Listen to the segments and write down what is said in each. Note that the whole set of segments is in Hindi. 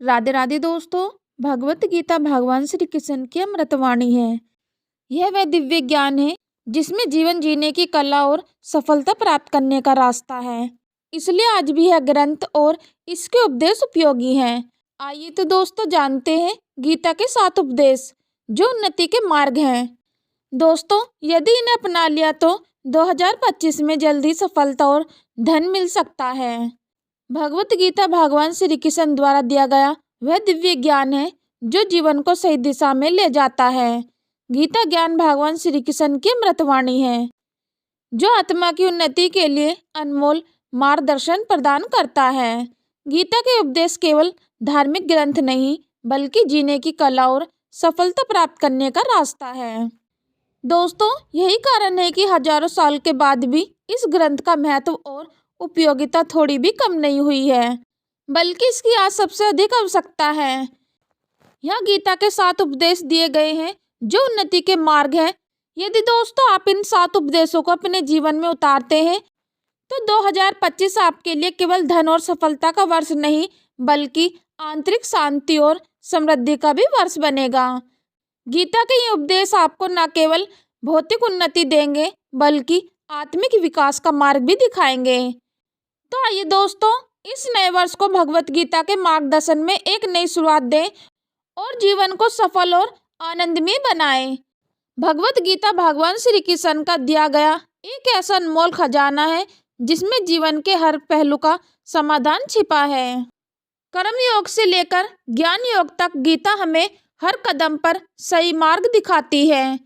राधे राधे दोस्तों। भगवत गीता भगवान श्री कृष्ण की अमृतवाणी है। यह वह दिव्य ज्ञान है जिसमें जीवन जीने की कला और सफलता प्राप्त करने का रास्ता है। इसलिए आज भी यह ग्रंथ और इसके उपदेश उपयोगी हैं। आइए तो दोस्तों जानते हैं गीता के 7 उपदेश जो उन्नति के मार्ग हैं। दोस्तों यदि इन्हें अपना लिया तो 2025 में जल्दी सफलता और धन मिल सकता है। भगवत गीता भगवान श्री कृष्ण द्वारा दिया गया वह दिव्य ज्ञान है जो जीवन को सही दिशा में ले जाता है। गीता ज्ञान भगवान श्री कृष्ण की अमृतवाणी है जो आत्मा की उन्नति के लिए अनमोल मार्गदर्शन प्रदान करता है। गीता के उपदेश केवल धार्मिक ग्रंथ नहीं बल्कि जीने की कला और सफलता प्राप्त करने का रास्ता है। दोस्तों यही कारण है कि हजारों साल के बाद भी इस ग्रंथ का महत्व और उपयोगिता थोड़ी भी कम नहीं हुई है, बल्कि इसकी आज सबसे अधिक आवश्यकता है। यह गीता के 7 उपदेश दिए गए हैं जो उन्नति के मार्ग हैं। यदि दोस्तों आप इन 7 उपदेशों को अपने जीवन में उतारते हैं तो 2025 आपके लिए केवल धन और सफलता का वर्ष नहीं बल्कि आंतरिक शांति और समृद्धि का भी वर्ष बनेगा। गीता के ये उपदेश आपको न केवल भौतिक उन्नति देंगे बल्कि आत्मिक विकास का मार्ग भी दिखाएंगे। तो आइए दोस्तों इस नए वर्ष को भगवत गीता के मार्गदर्शन में एक नई शुरुआत दें और जीवन को सफल और आनंदमय बनाएं। भगवत गीता भगवान श्री कृष्ण का दिया गया एक ऐसा अनमोल खजाना है जिसमें जीवन के हर पहलू का समाधान छिपा है। कर्म योग से लेकर ज्ञान योग तक गीता हमें हर कदम पर सही मार्ग दिखाती है।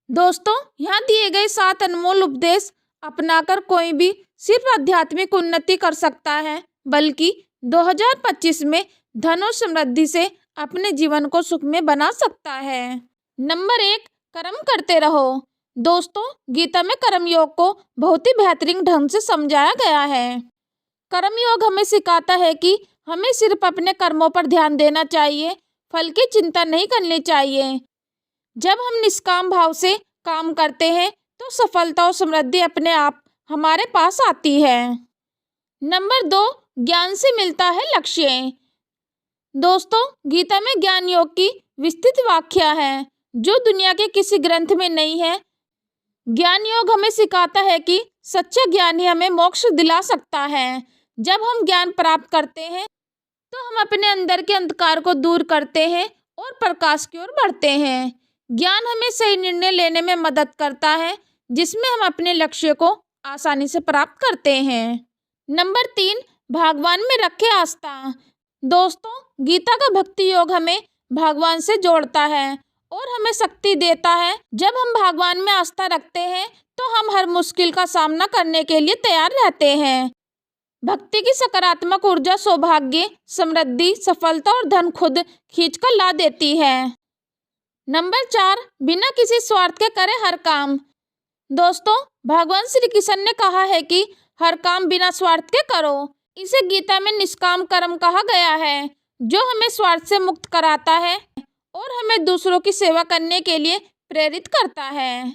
दोस्तों यहाँ दिए गए 7 अनमोल उपदेश अपनाकर कोई भी सिर्फ आध्यात्मिक उन्नति कर सकता है बल्कि 2025 में धन और समृद्धि से अपने जीवन को सुखमय बना सकता है। नंबर 1, कर्म करते रहो। दोस्तों गीता में कर्म योग को बहुत ही बेहतरीन ढंग से समझाया गया है। कर्म योग हमें सिखाता है कि हमें सिर्फ अपने कर्मों पर ध्यान देना चाहिए, फल की चिंता नहीं करनी चाहिए। जब हम निष्काम भाव से काम करते हैं तो सफलता और समृद्धि अपने आप हमारे पास आती है। नंबर 2, ज्ञान से मिलता है लक्ष्य। दोस्तों गीता में ज्ञान योग की विस्तृत व्याख्या है जो दुनिया के किसी ग्रंथ में नहीं है। ज्ञान योग हमें सिखाता है कि सच्चा ज्ञान ही हमें मोक्ष दिला सकता है। जब हम ज्ञान प्राप्त करते हैं तो हम अपने अंदर के अंधकार को दूर करते हैं और प्रकाश की ओर बढ़ते हैं। ज्ञान हमें सही निर्णय लेने में मदद करता है जिसमें हम अपने लक्ष्य को आसानी से प्राप्त करते हैं। नंबर 3, भगवान में रखे आस्था। दोस्तों गीता का भक्ति योग हमें भगवान से जोड़ता है और हमें शक्ति देता है। जब हम भगवान में आस्था रखते हैं तो हम हर मुश्किल का सामना करने के लिए तैयार रहते हैं। भक्ति की सकारात्मक ऊर्जा सौभाग्य, समृद्धि, सफलता और धन खुद खींचकर ला देती है। नंबर 4, बिना किसी स्वार्थ के करें हर काम। दोस्तों भगवान श्री कृष्ण ने कहा है कि हर काम बिना स्वार्थ के करो। इसे गीता में निष्काम कर्म कहा गया है जो हमें स्वार्थ से मुक्त कराता है और हमें दूसरों की सेवा करने के लिए प्रेरित करता है।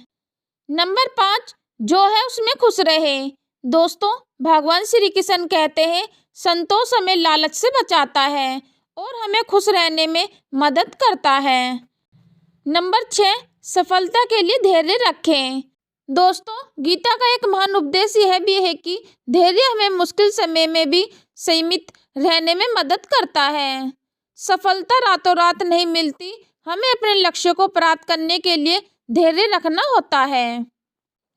नंबर 5, जो है उसमें खुश रहे। दोस्तों भगवान श्री कृष्ण कहते हैं संतोष हमें लालच से बचाता है और हमें खुश रहने में मदद करता है। नंबर 6, सफलता के लिए धैर्य रखें। दोस्तों गीता का एक महान उपदेश यह भी है कि धैर्य हमें मुश्किल समय में भी संयमित रहने में मदद करता है। सफलता रातों रात नहीं मिलती, हमें अपने लक्ष्य को प्राप्त करने के लिए धैर्य रखना होता है।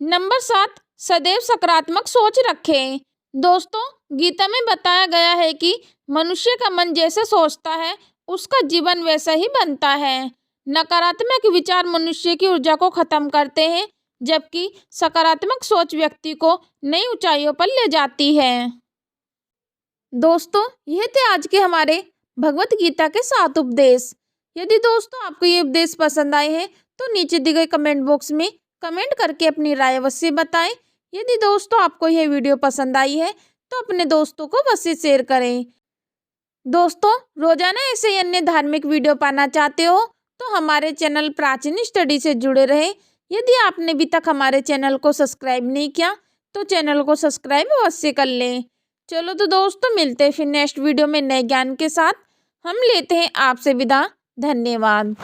नंबर 7, सदैव सकारात्मक सोच रखें। दोस्तों गीता में बताया गया है कि मनुष्य का मन जैसे सोचता है उसका जीवन वैसा ही बनता है। नकारात्मक विचार मनुष्य की ऊर्जा को खत्म करते हैं जबकि सकारात्मक सोच व्यक्ति को नई ऊंचाइयों पर ले जाती है। दोस्तों यह थे आज के हमारे भगवत गीता के 7 उपदेश। यदि दोस्तों आपको ये उपदेश पसंद आए हैं तो नीचे दिए गए कमेंट बॉक्स में कमेंट करके अपनी राय अवश्य बताएं। यदि दोस्तों आपको यह वीडियो पसंद आई है तो अपने दोस्तों को अवश्य शेयर करें। दोस्तों रोजाना ऐसे ही अन्य धार्मिक वीडियो पाना चाहते हो तो हमारे चैनल प्राचीन स्टडी से जुड़े रहें। यदि आपने अभी तक हमारे चैनल को सब्सक्राइब नहीं किया तो चैनल को सब्सक्राइब अवश्य कर लें। चलो तो दोस्तों मिलते हैं फिर नेक्स्ट वीडियो में नए ज्ञान के साथ। हम लेते हैं आपसे विदा। धन्यवाद।